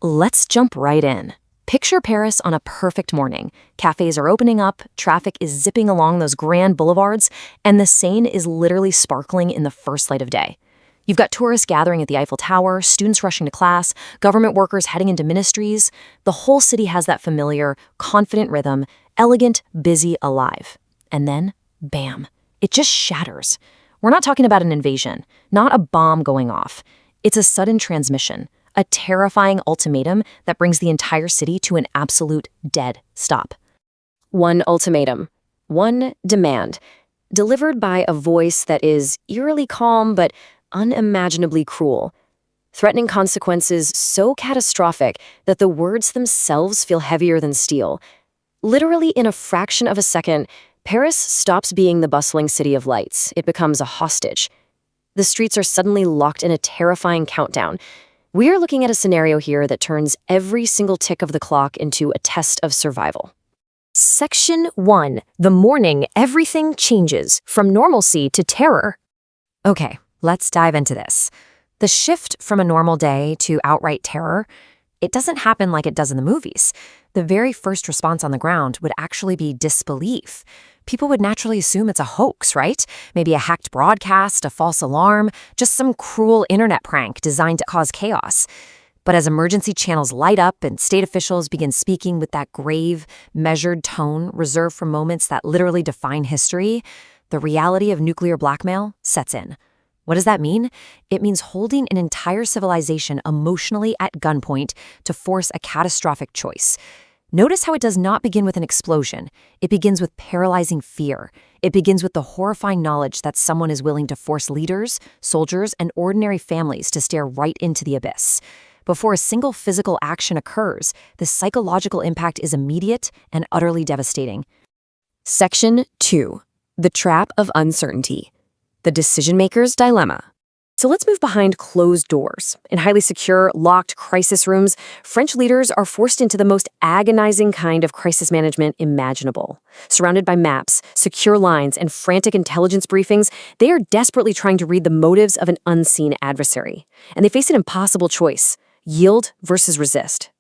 Let's jump right in. Picture Paris on a perfect morning. Cafes are opening up, traffic is zipping along those grand boulevards, and the Seine is literally sparkling in the first light of day. You've got tourists gathering at the Eiffel Tower, students rushing to class, government workers heading into ministries. The whole city has that familiar, confident rhythm, elegant, busy, alive. And then, bam, it just shatters. We're not talking about an invasion, not a bomb going off. It's a sudden transmission, a terrifying ultimatum that brings the entire city to an absolute dead stop. One ultimatum, one demand, delivered by a voice that is eerily calm but unimaginably cruel, threatening consequences so catastrophic that the words themselves feel heavier than steel. Literally in a fraction of a second, Paris stops being the bustling city of lights. It becomes a hostage. The streets are suddenly locked in a terrifying countdown. We are looking at a scenario here that turns every single tick of the clock into a test of survival. Section 1. The morning everything changes, from normalcy to terror. Okay, let's dive into this. The shift from a normal day to outright terror, it doesn't happen like it does in the movies. The very first response on the ground would actually be disbelief. People would naturally assume it's a hoax, right? Maybe a hacked broadcast, a false alarm, just some cruel internet prank designed to cause chaos. But as emergency channels light up and state officials begin speaking with that grave, measured tone reserved for moments that literally define history, the reality of nuclear blackmail sets in. What does that mean? It means holding an entire civilization emotionally at gunpoint to force a catastrophic choice. Notice how it does not begin with an explosion. It begins with paralyzing fear. It begins with the horrifying knowledge that someone is willing to force leaders, soldiers, and ordinary families to stare right into the abyss. Before a single physical action occurs, the psychological impact is immediate and utterly devastating. Section 2. The Trap of Uncertainty. The Decision-Maker's Dilemma. So let's move behind closed doors. In highly secure, locked crisis rooms, French leaders are forced into the most agonizing kind of crisis management imaginable. Surrounded by maps, secure lines, and frantic intelligence briefings, they are desperately trying to read the motives of an unseen adversary. And they face an impossible choice: yield versus resist.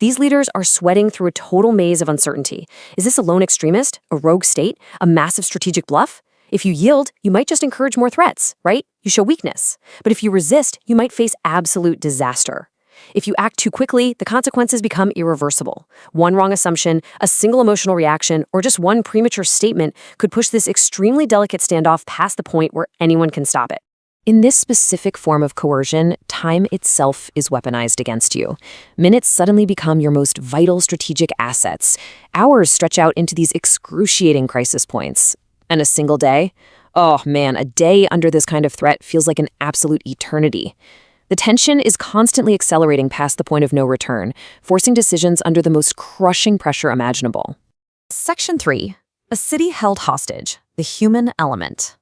These leaders are sweating through a total maze of uncertainty. Is this a lone extremist, a rogue state, a massive strategic bluff? If you yield, you might just encourage more threats, right? You show weakness. But if you resist, you might face absolute disaster. If you act too quickly, the consequences become irreversible. One wrong assumption, a single emotional reaction, or just one premature statement could push this extremely delicate standoff past the point where anyone can stop it. In this specific form of coercion, time itself is weaponized against you. Minutes suddenly become your most vital strategic assets. Hours stretch out into these excruciating crisis points. And a single day? Oh man, a day under this kind of threat feels like an absolute eternity. The tension is constantly accelerating past the point of no return, forcing decisions under the most crushing pressure imaginable. Section 3. A city held hostage, the human element.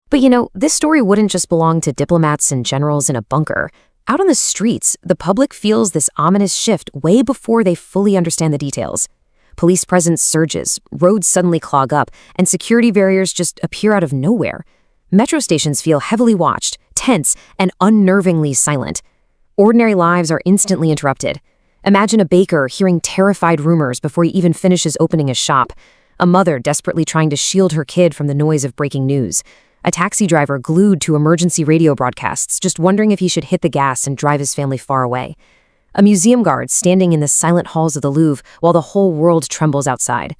But this story wouldn't just belong to diplomats and generals in a bunker. Out on the streets, the public feels this ominous shift way before they fully understand the details. Police presence surges, roads suddenly clog up, and security barriers just appear out of nowhere. Metro stations feel heavily watched, tense, and unnervingly silent. Ordinary lives are instantly interrupted. Imagine a baker hearing terrified rumors before he even finishes opening his shop. A mother desperately trying to shield her kid from the noise of breaking news. A taxi driver glued to emergency radio broadcasts, just wondering if he should hit the gas and drive his family far away. A museum guard standing in the silent halls of the Louvre while the whole world trembles outside.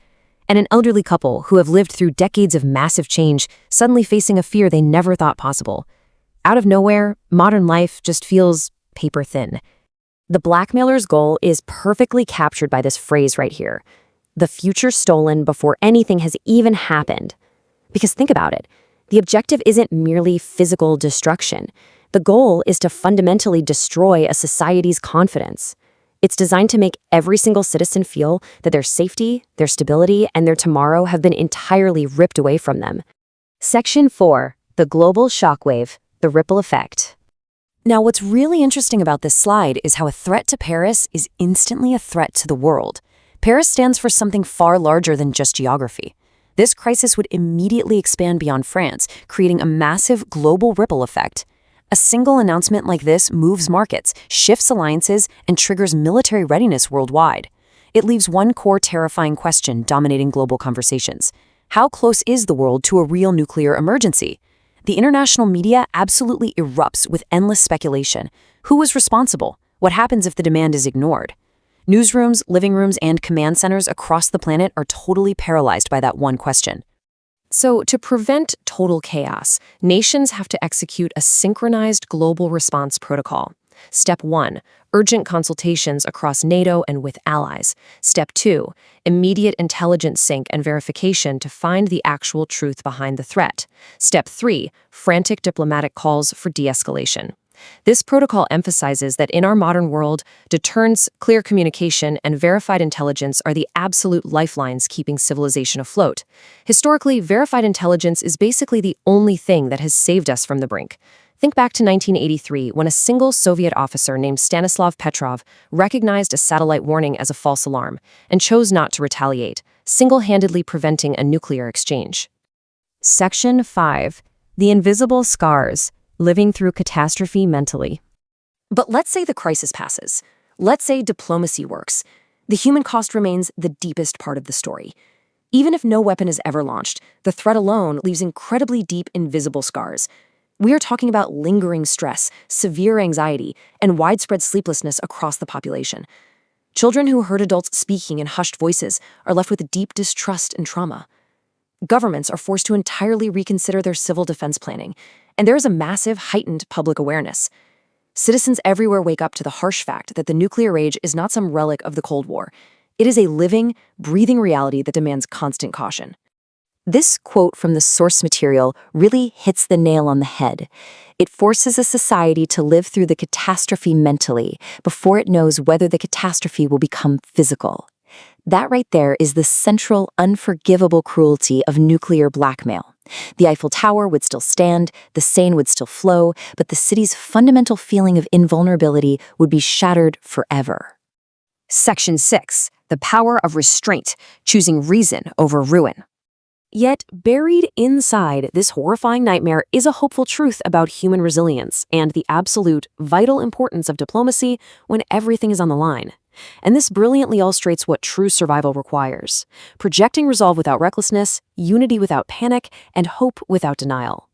And an elderly couple who have lived through decades of massive change suddenly facing a fear they never thought possible. Out of nowhere, modern life just feels paper thin. The blackmailer's goal is perfectly captured by this phrase right here: the future stolen before anything has even happened. Because think about it, the objective isn't merely physical destruction. The goal is to fundamentally destroy a society's confidence. It's designed to make every single citizen feel that their safety, their stability, and their tomorrow have been entirely ripped away from them. Section 4. The global shockwave, the ripple effect. Now, what's really interesting about this slide is how a threat to Paris is instantly a threat to the world. Paris stands for something far larger than just geography. This crisis would immediately expand beyond France, creating a massive global ripple effect. A single announcement like this moves markets, shifts alliances, and triggers military readiness worldwide. It leaves one core terrifying question dominating global conversations. How close is the world to a real nuclear emergency? The international media absolutely erupts with endless speculation. Who is responsible? What happens if the demand is ignored? Newsrooms, living rooms, and command centers across the planet are totally paralyzed by that one question. So, to prevent total chaos, nations have to execute a synchronized global response protocol. Step 1, urgent consultations across NATO and with allies. Step 2, immediate intelligence sync and verification to find the actual truth behind the threat. Step 3, frantic diplomatic calls for de-escalation. This protocol emphasizes that in our modern world, deterrence, clear communication, and verified intelligence are the absolute lifelines keeping civilization afloat. Historically, verified intelligence is basically the only thing that has saved us from the brink. Think back to 1983, when a single Soviet officer named Stanislav Petrov recognized a satellite warning as a false alarm and chose not to retaliate, single-handedly preventing a nuclear exchange. Section 5. The invisible scars. Living through catastrophe mentally. But let's say the crisis passes. Let's say diplomacy works. The human cost remains the deepest part of the story. Even if no weapon is ever launched, the threat alone leaves incredibly deep, invisible scars. We are talking about lingering stress, severe anxiety, and widespread sleeplessness across the population. Children who heard adults speaking in hushed voices are left with deep distrust and trauma. Governments are forced to entirely reconsider their civil defense planning, and there is a massive, heightened public awareness. Citizens everywhere wake up to the harsh fact that the nuclear age is not some relic of the Cold War. It is a living, breathing reality that demands constant caution. This quote from the source material really hits the nail on the head. It forces a society to live through the catastrophe mentally before it knows whether the catastrophe will become physical. That right there is the central, unforgivable cruelty of nuclear blackmail. The Eiffel Tower would still stand, the Seine would still flow, but the city's fundamental feeling of invulnerability would be shattered forever. Section 6. The power of restraint, choosing reason over ruin. Yet, buried inside this horrifying nightmare is a hopeful truth about human resilience and the absolute, vital importance of diplomacy when everything is on the line. And this brilliantly illustrates what true survival requires: projecting resolve without recklessness, unity without panic, and hope without denial.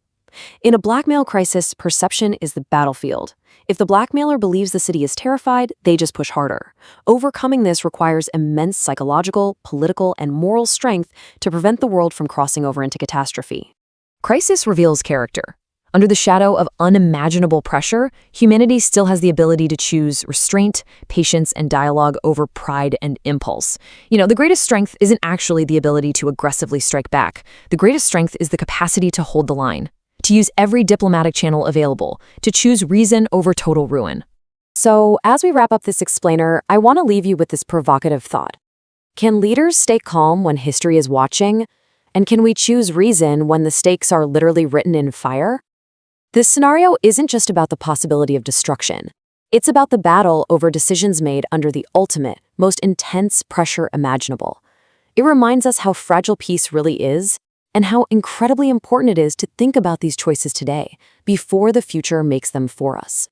In a blackmail crisis, perception is the battlefield. If the blackmailer believes the city is terrified, they just push harder. Overcoming this requires immense psychological, political, and moral strength to prevent the world from crossing over into catastrophe. Crisis reveals character. Under the shadow of unimaginable pressure, humanity still has the ability to choose restraint, patience, and dialogue over pride and impulse. The greatest strength isn't actually the ability to aggressively strike back. The greatest strength is the capacity to hold the line, to use every diplomatic channel available, to choose reason over total ruin. So, as we wrap up this explainer, I want to leave you with this provocative thought. Can leaders stay calm when history is watching? And can we choose reason when the stakes are literally written in fire? This scenario isn't just about the possibility of destruction. It's about the battle over decisions made under the ultimate, most intense pressure imaginable. It reminds us how fragile peace really is, and how incredibly important it is to think about these choices today, before the future makes them for us.